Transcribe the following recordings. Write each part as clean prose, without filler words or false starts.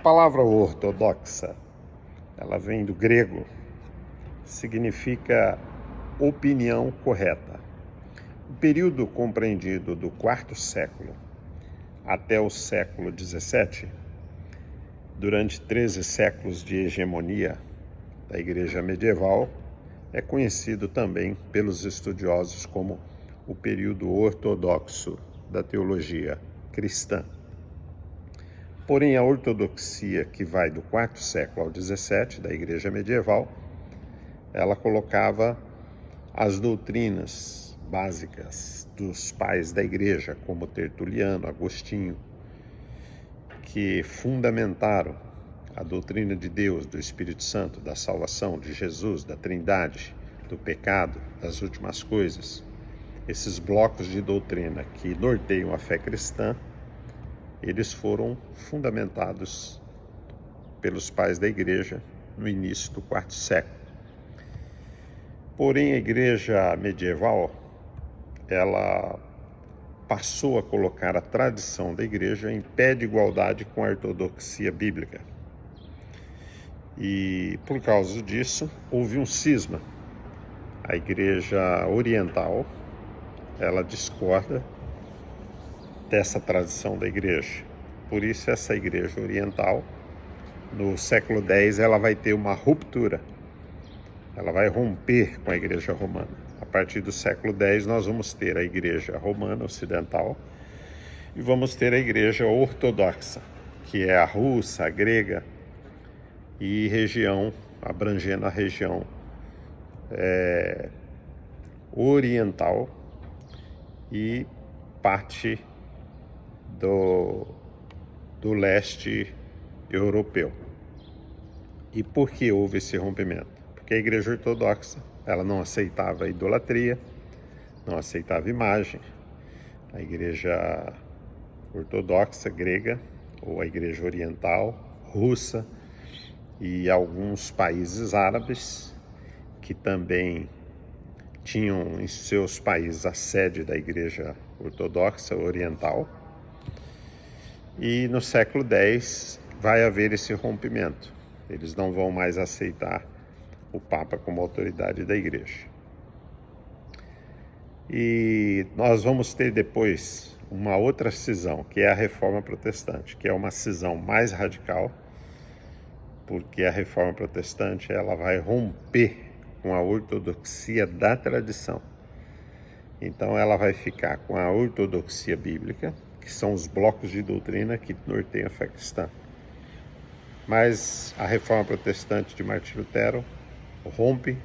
palavra ortodoxa, ela vem do grego, significa opinião correta. O período compreendido do quarto século até o século XVII, durante 13 séculos de hegemonia da Igreja medieval, é conhecido também pelos estudiosos como o período ortodoxo da teologia cristã. Porém, a ortodoxia que vai do quarto século ao XVII, da Igreja medieval, ela colocava as doutrinas básicas dos pais da Igreja, como Tertuliano, Agostinho, que fundamentaram a doutrina de Deus, do Espírito Santo, da salvação, de Jesus, da Trindade, do pecado, das últimas coisas. Esses blocos de doutrina que norteiam a fé cristã, eles foram fundamentados pelos pais da Igreja no início do quarto século. Porém, a Igreja medieval, ela passou a colocar a tradição da Igreja em pé de igualdade com a ortodoxia bíblica. E, por causa disso, houve um cisma. A Igreja oriental, ela discorda dessa tradição da Igreja. Por isso, essa Igreja oriental, no século X, ela vai ter uma ruptura. Ela vai romper com a Igreja romana. A partir do século X, nós vamos ter a Igreja romana ocidental e vamos ter a Igreja ortodoxa, que é a russa, a grega e região, abrangendo a região oriental e parte do leste europeu. E por que houve esse rompimento? Porque a Igreja ortodoxa, ela não aceitava a idolatria, não aceitava imagem. A Igreja ortodoxa grega, ou a Igreja oriental, russa, e alguns países árabes, que também tinham em seus países a sede da Igreja ortodoxa oriental. E no século X vai haver esse rompimento. Eles não vão mais aceitar o Papa como autoridade da Igreja. E nós vamos ter depois uma outra cisão, que é a Reforma Protestante, que é uma cisão mais radical, porque a Reforma Protestante ela vai romper com a ortodoxia da tradição. Então ela vai ficar com a ortodoxia bíblica, que são os blocos de doutrina que norteiam a fé cristã. Mas a Reforma Protestante de Martim Lutero rompe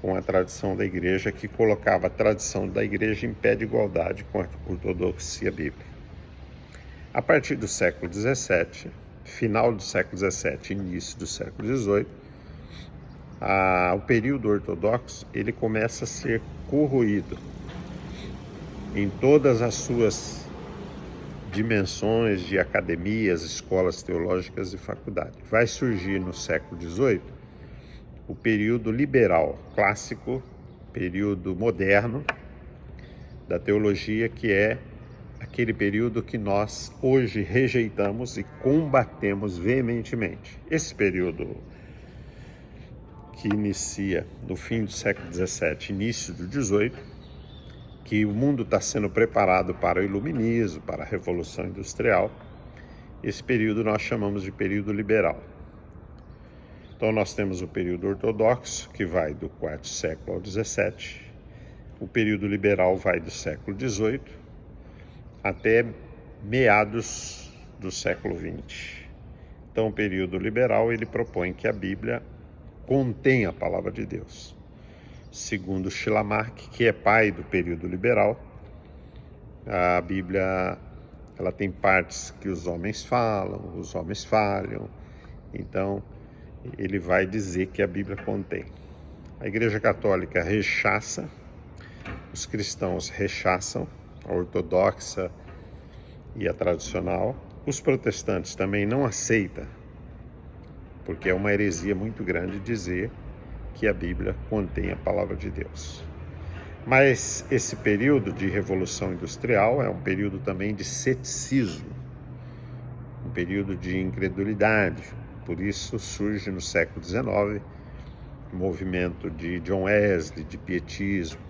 com a tradição da Igreja, que colocava a tradição da Igreja em pé de igualdade com a ortodoxia bíblica. A partir do século XVII, final do século XVII, início do século XVIII, o período ortodoxo ele começa a ser corroído em todas as suas dimensões de academias, escolas teológicas e faculdades. Vai surgir no século XVIII o período liberal, clássico, período moderno da teologia, que é aquele período que nós hoje rejeitamos e combatemos veementemente. Esse período que inicia no fim do século XVII, início do XVIII, que o mundo está sendo preparado para o iluminismo, para a Revolução Industrial, esse período nós chamamos de período liberal. Então nós temos o período ortodoxo, que vai do quarto século ao XVII, o período liberal vai do século XVIII até meados do século XX. Então o período liberal ele propõe que a Bíblia contém a palavra de Deus. Segundo Schleiermacher, que é pai do período liberal, a Bíblia ela tem partes que os homens falam, os homens falham. Então, ele vai dizer que a Bíblia contém. A Igreja Católica rechaça, os cristãos rechaçam a ortodoxa e a tradicional. Os protestantes também não aceitam, porque é uma heresia muito grande dizer que a Bíblia contém a palavra de Deus. Mas esse período de Revolução Industrial é um período também de ceticismo. um período de incredulidade. Por isso surge no século XIX o movimento de John Wesley, de pietismo,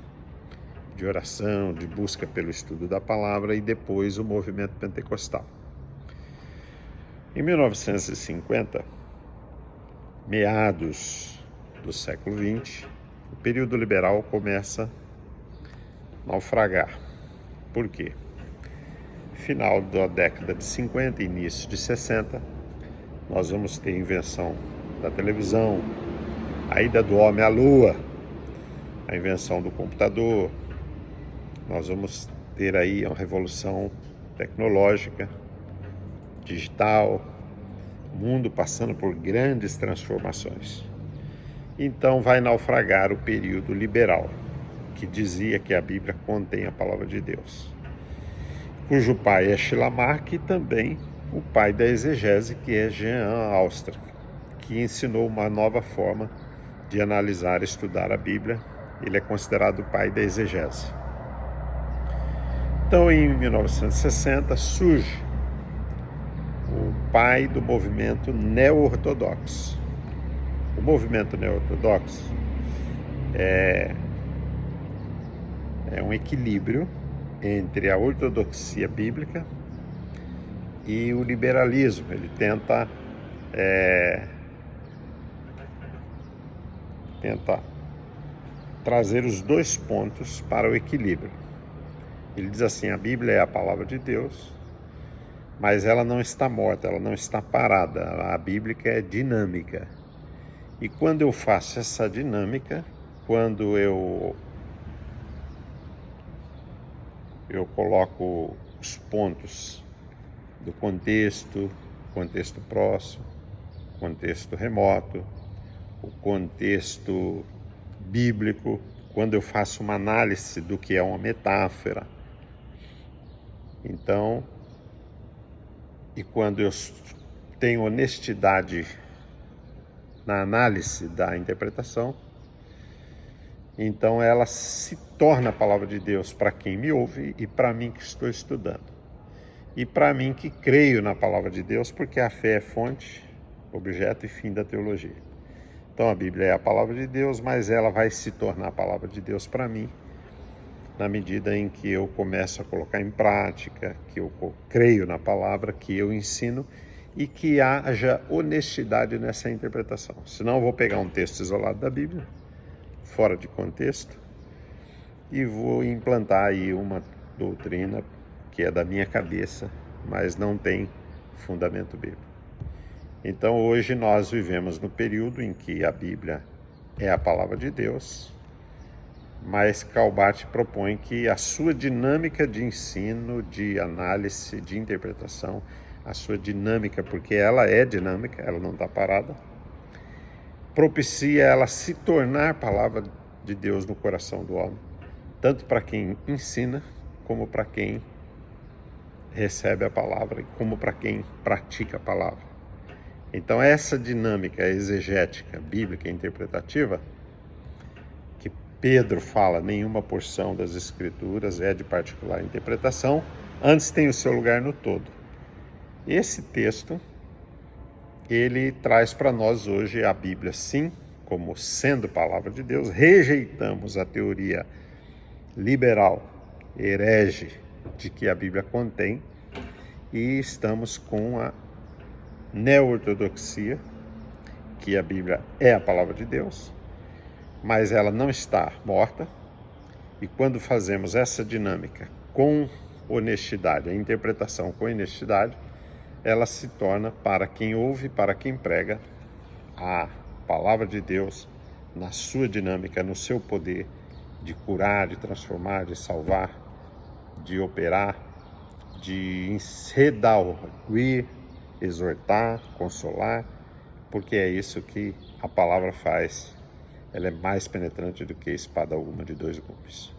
de oração, de busca pelo estudo da palavra, e depois o movimento pentecostal. Em 1950, meados do século XX, o período liberal começa a naufragar. Por quê? Final da década de 50 e início de 60, nós vamos ter a invenção da televisão, a ida do homem à lua, a invenção do computador. Nós vamos ter aí uma revolução tecnológica, digital, o mundo passando por grandes transformações. Então vai naufragar o período liberal, que dizia que a Bíblia contém a palavra de Deus, cujo pai é Schleiermacher, e também o pai da exegese, que é Jean Austria, que ensinou uma nova forma de analisar e estudar a Bíblia. Ele é considerado o pai da exegese. Então, em 1960, surge o pai do movimento neo-ortodoxo. O movimento neo-ortodoxo é um equilíbrio entre a ortodoxia bíblica e o liberalismo. Ele tenta trazer os dois pontos para o equilíbrio. Ele diz assim: a Bíblia é a palavra de Deus, mas ela não está morta, ela não está parada. A Bíblia é dinâmica. E quando eu faço essa dinâmica, quando eu coloco os pontos do contexto próximo, contexto remoto, o contexto bíblico, quando eu faço uma análise do que é uma metáfora, então, e quando eu tenho honestidade na análise da interpretação, então ela se torna a palavra de Deus para quem me ouve e para mim que estou estudando. E para mim que creio na palavra de Deus, porque a fé é fonte, objeto e fim da teologia. Então a Bíblia é a palavra de Deus, mas ela vai se tornar a palavra de Deus para mim na medida em que eu começo a colocar em prática, que eu creio na palavra, que eu ensino e que haja honestidade nessa interpretação. Senão eu vou pegar um texto isolado da Bíblia, fora de contexto, e vou implantar aí uma doutrina que é da minha cabeça, mas não tem fundamento bíblico. Então hoje nós vivemos no período em que a Bíblia é a palavra de Deus, mas Calbart propõe que a sua dinâmica de ensino, de análise, de interpretação, a sua dinâmica, porque ela é dinâmica, ela não está parada, propicia ela se tornar palavra de Deus no coração do homem, tanto para quem ensina, como para quem recebe a palavra, como para quem pratica a palavra. Então essa dinâmica exegética, bíblica e interpretativa, que Pedro fala, nenhuma porção das Escrituras é de particular interpretação, antes tem o seu lugar no todo. Esse texto, ele traz para nós hoje a Bíblia, sim, como sendo palavra de Deus. Rejeitamos a teoria liberal, herege, de que a Bíblia contém, e estamos com a neo-ortodoxia, que a Bíblia é a palavra de Deus, mas ela não está morta, e quando fazemos essa dinâmica com honestidade, a interpretação com honestidade, ela se torna, para quem ouve, para quem prega, a palavra de Deus na sua dinâmica, no seu poder de curar, de transformar, de salvar, de operar, de redarguir, exortar, consolar, porque é isso que a palavra faz. Ela é mais penetrante do que espada alguma de dois gumes.